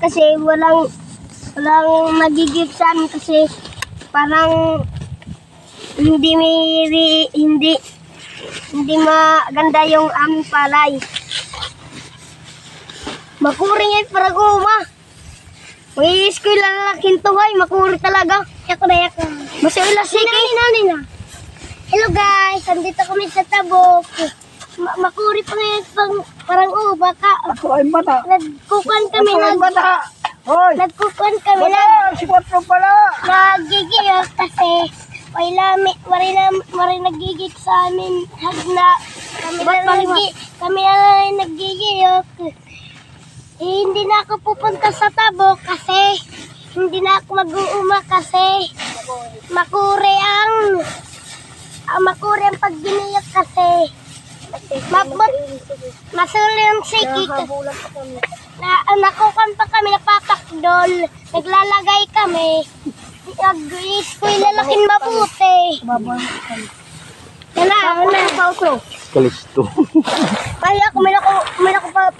kasi walang nagigip sa amin kasi parang hindi maganda yung aming palay. Makuri nga yung paraguma. May school lang kintuhay, makuri talaga. Yako na yako. Masaya sige. Nina. Hello guys, andito kami sa Tabok. Makuri pa ngayon parang baka. Ako ay bata. Nagkukuhan kami. Ako ay bata. Hoy! Nagkukuhan kami. Bata! Si Kwatro pala! Nagigiyot kasi wari nagigit sa amin. Kami na nagigiyot. Hindi na ako pupunta sa Tabok kasi hindi na ako mag-uuma kasi makuri ang pagginiyot kasi masuli ang sikik. Nakukan pa kami, napapakdol, naglalagay kami, nag-school lalaking mabuti. Yan na. Kalisto. Kaya ako, may naku pa,